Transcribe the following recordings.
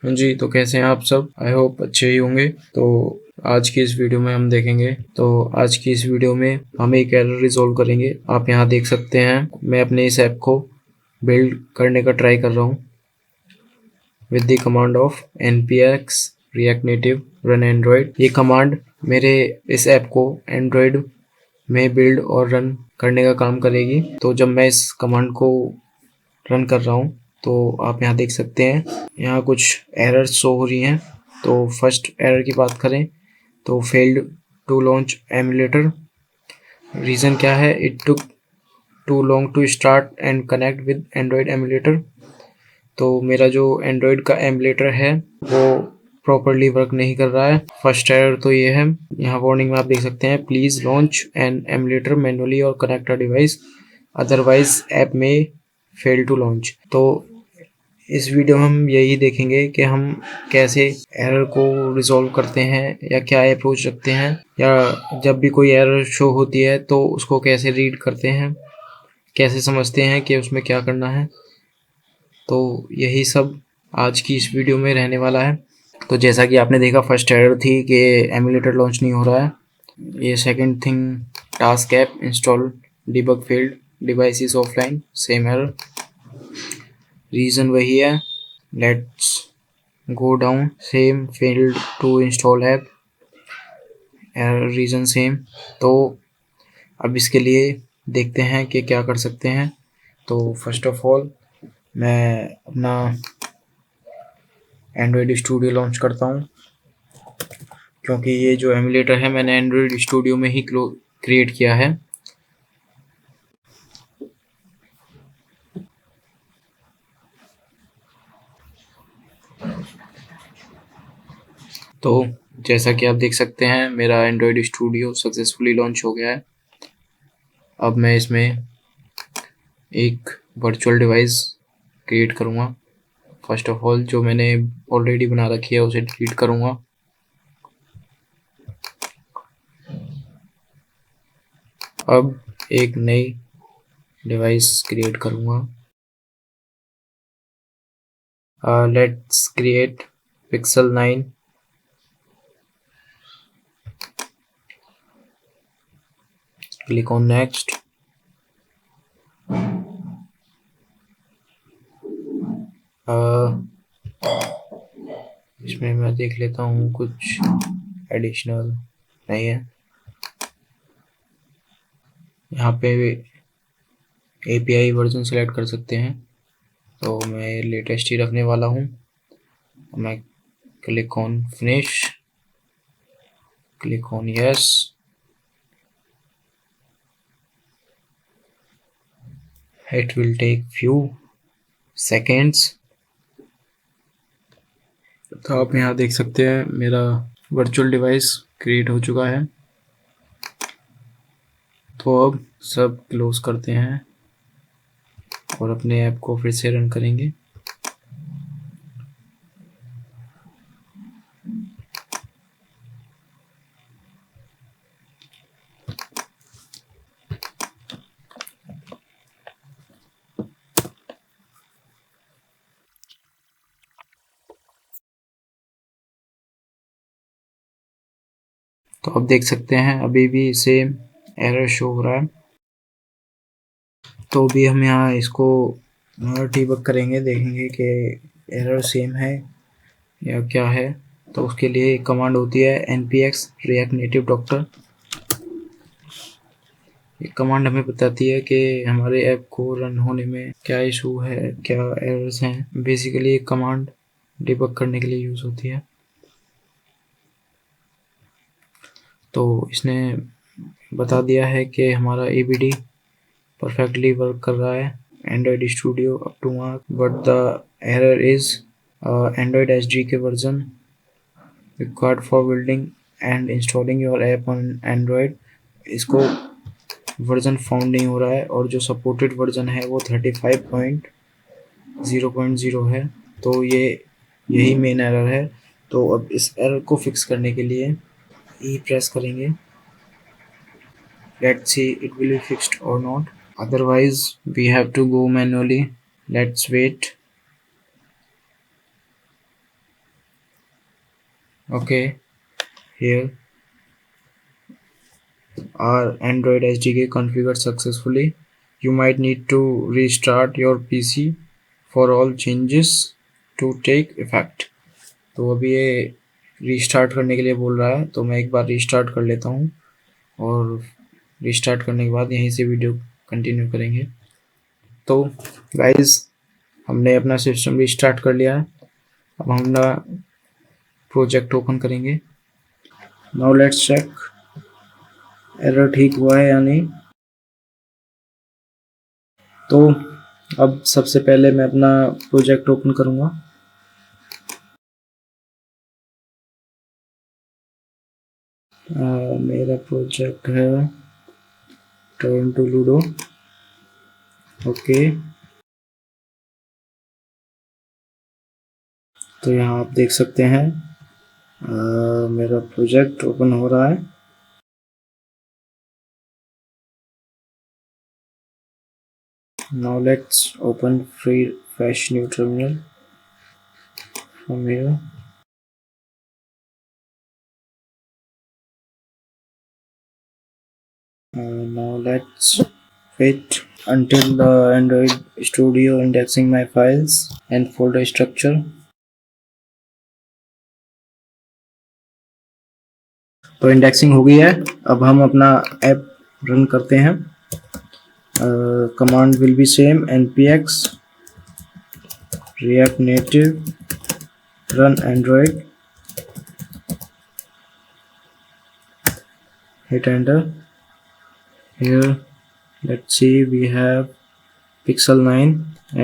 हाँ जी, तो कैसे हैं आप सब? आई होप अच्छे ही होंगे। तो आज की इस वीडियो में हम देखेंगे, तो आज की इस वीडियो में हम एक एरर रिजॉल्व करेंगे। आप यहाँ देख सकते हैं, मैं अपने इस ऐप को बिल्ड करने का ट्राई कर रहा हूँ with the command of npx react native run android। ये कमांड मेरे इस ऐप को एंड्रॉयड में बिल्ड और रन करने का काम करेगी। तो जब मैं इस कमांड को रन कर रहा हूँ तो आप यहाँ देख सकते हैं, यहाँ कुछ एरर्स शो हो रही हैं। तो फर्स्ट एरर की बात करें तो failed to launch emulator. Reason क्या है? It took too long to start and connect with Android emulator. तो मेरा जो एंड्रॉयड का एमुलेटर है वो प्रॉपरली वर्क नहीं कर रहा है। फर्स्ट एरर तो ये है। यहाँ वार्निंग में आप देख सकते हैं, please launch an emulator manually और connect a device, otherwise app may fail to launch. तो इस वीडियो में हम यही देखेंगे कि हम कैसे एरर को रिजॉल्व करते हैं या क्या अप्रोच रखते हैं, या जब भी कोई एरर शो होती है तो उसको कैसे रीड करते हैं, कैसे समझते हैं कि उसमें क्या करना है। तो यही सब आज की इस वीडियो में रहने वाला है। तो जैसा कि आपने देखा, फर्स्ट एरर थी कि एमुलेटर लॉन्च नहीं हो रहा है। ये second thing, task app install debug failed, device is offline, same error. Reason वही है, let's go down, same failed to install app, reason same. तो अब इसके लिए देखते हैं कि क्या कर सकते हैं। तो फर्स्ट ऑफ ऑल मैं अपना एंड्रॉयड स्टूडियो लॉन्च करता हूँ, क्योंकि ये जो एमुलेटर है मैंने एंड्रॉयड स्टूडियो में ही क्रिएट किया है। तो जैसा कि आप देख सकते हैं, मेरा एंड्रॉयड स्टूडियो सक्सेसफुली लॉन्च हो गया है। अब मैं इसमें एक वर्चुअल डिवाइस क्रिएट करूँगा। फर्स्ट ऑफ ऑल जो मैंने ऑलरेडी बना रखी है उसे डिलीट करूँगा। अब एक नई डिवाइस क्रिएट करूँगा। Let's create pixel 9। Click on next. इसमें मैं देख लेता हूँ कुछ एडिशनल नहीं है। यहाँ पे API वर्जन सेलेक्ट कर सकते हैं, तो मैं लेटेस्ट ही रखने वाला हूँ। मैं click on finish, click on yes. It will take few seconds. तो आप यहाँ देख सकते हैं, मेरा वर्चुअल डिवाइस क्रिएट हो चुका है। तो अब सब क्लोज करते हैं और अपने ऐप को फिर से रन करेंगे। तो आप देख सकते हैं अभी भी सेम एरर शो हो रहा है। तो भी हम यहाँ इसको डीबग करेंगे, देखेंगे कि एरर सेम है या क्या है। तो उसके लिए एक कमांड होती है npx react native doctor। ये कमांड हमें बताती है कि हमारे ऐप को रन होने में क्या इशू है, क्या एरर्स हैं। बेसिकली एक कमांड डिबग करने के लिए यूज़ होती है। तो इसने बता दिया है कि हमारा ABD परफेक्टली वर्क कर रहा है, Android studio up to mark, but the error is Android SDK version required for building and installing your app on Android. इसको वर्जन फाउंड नहीं हो रहा है, और जो सपोर्टेड वर्जन है वो 35.0.0 है। तो यही मेन एरर है। तो अब इस एरर को फिक्स करने के लिए ई प्रेस करेंगे। Let's see it will be fixed और not, otherwise we have to go manually. Let's wait. Okay, here our Android SDK configured successfully. You might need to restart your PC for all changes to take effect. तो अभी ये restart करने के लिए बोल रहा है, तो मैं एक बार रीस्टार्ट कर लेता हूँ और रीस्टार्ट करने के बाद यहीं से वीडियो कंटिन्यू करेंगे। तो गाइस, हमने अपना सिस्टम रीस्टार्ट कर लिया है। अब हम अपना प्रोजेक्ट ओपन करेंगे। नाउ लेट्स चेक एरर ठीक हुआ है या नहीं। तो अब सबसे पहले मैं अपना प्रोजेक्ट ओपन करूँगा। मेरा प्रोजेक्ट है टर्न टू लूडो। ओके, तो यहाँ आप देख सकते हैं मेरा प्रोजेक्ट ओपन हो रहा है। Now let's open fresh new terminal from here. Now let's wait until the Android Studio indexing my files and folder structure. तो इंडेक्सिंग हो गई है। अब हम अपना ऐप रन करते हैं। Command will be same npx react native run android, hit enter. Here let's see, we have Pixel 9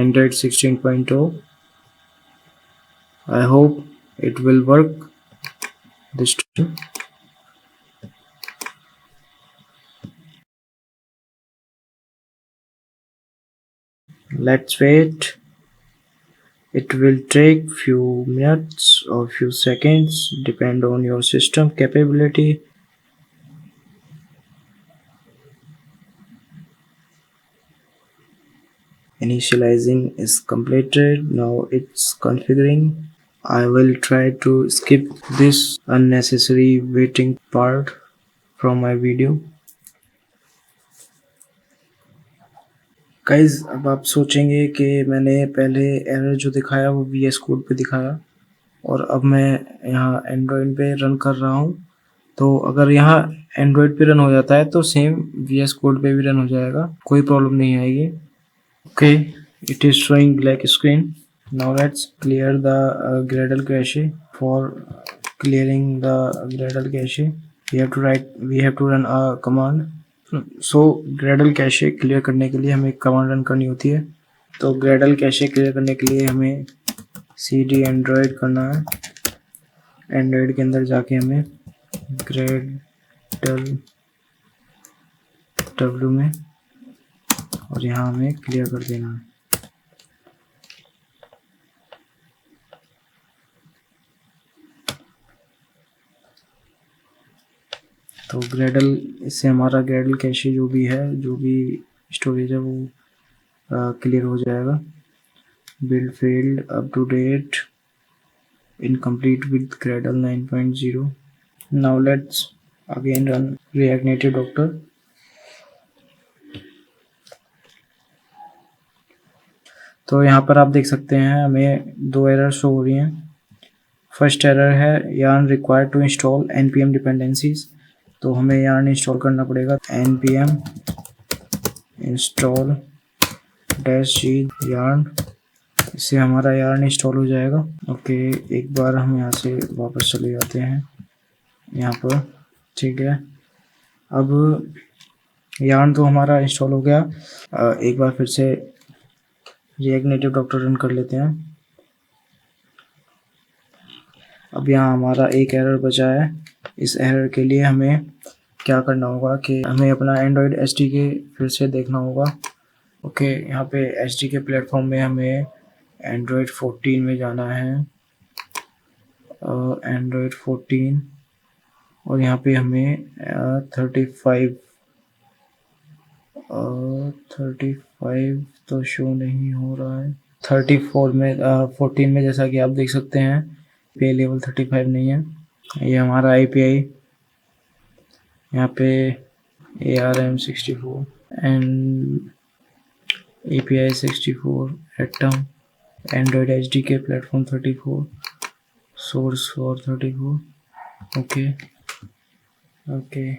Android 16.0. I hope it will work this time. Let's wait. It will take few minutes or few seconds, depend on your system capability. Initializing is completed. Now it's configuring. I will try to skip this unnecessary waiting part from my video. Guys, अब आप सोचेंगे कि मैंने पहले error जो दिखाया वो VS code पे दिखाया और अब मैं यहाँ एंड्रॉयड पे रन कर रहा हूँ। तो अगर यहाँ एंड्रॉयड पे रन हो जाता है तो सेम VS कोड पे भी रन हो जाएगा, कोई प्रॉब्लम नहीं आएगी। Okay, it is showing black screen. Now let's clear the Gradle cache. For clearing the Gradle cache we have to run a command. So Gradle cache clear करने के लिए हमें एक कमांड रन करनी होती है। तो Gradle कैशे क्लियर करने के लिए हमें cd एंड्रॉयड करना है। एंड्रॉयड के अंदर जाके हमें Gradle w में और यहाँ हमें क्लियर कर देना है। तो Gradle, इससे हमारा Gradle कैशे जो भी है, जो भी स्टोरेज है वो क्लियर हो जाएगा। Build failed, up to date, incomplete with Gradle 9.0. Now let's again run React Native Doctor. तो यहाँ पर आप देख सकते हैं हमें दो एरर शो हो रही हैं। फर्स्ट एरर है yarn required to install npm dependencies। तो हमें yarn इंस्टॉल करना पड़ेगा। npm install -g yarn, इससे हमारा yarn इंस्टॉल हो जाएगा। ओके, एक बार हम यहाँ से वापस चले जाते हैं यहाँ पर। ठीक है, अब yarn तो हमारा इंस्टॉल हो गया। एक बार फिर से React Native Doctor रन कर लेते हैं। अब यहाँ हमारा एक एरर बचा है। इस एरर के लिए हमें क्या करना होगा कि हमें अपना Android SDK फिर से देखना होगा। ओके, यहाँ पे SDK प्लेटफॉर्म में हमें Android 14 में जाना है। Android 14 और यहाँ पे हमें 35 तो शो नहीं हो रहा है। 34 में 14 में जैसा कि आप देख सकते हैं पे लेवल 35 नहीं है। ये हमारा API, यहाँ पे ARM64 and API 64 Atom, Android SDK platform 34, source for 34. Okay, okay.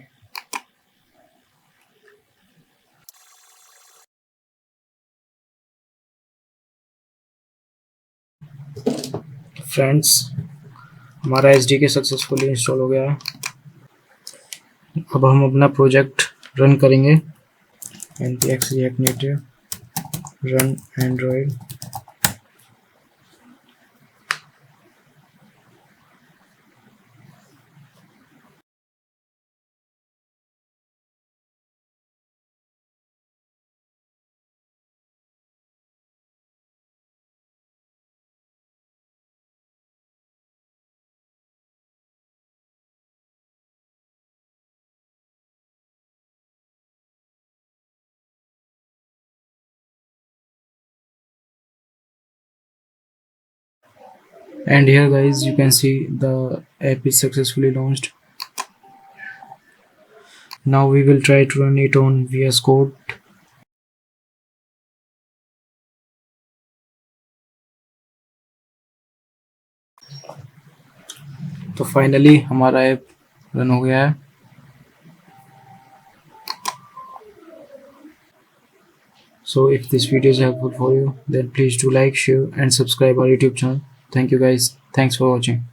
Friends, हमारा SDK सक्सेसफुली इंस्टॉल हो गया है। अब हम अपना प्रोजेक्ट रन करेंगे। npx react native run android, and here guys you can see the app is successfully launched. Now we will try to run it on VS Code. तो finally हमारा app run हो गया है। So if this video is helpful for you, then please do like, share and subscribe our YouTube channel. Thank you guys. Thanks for watching.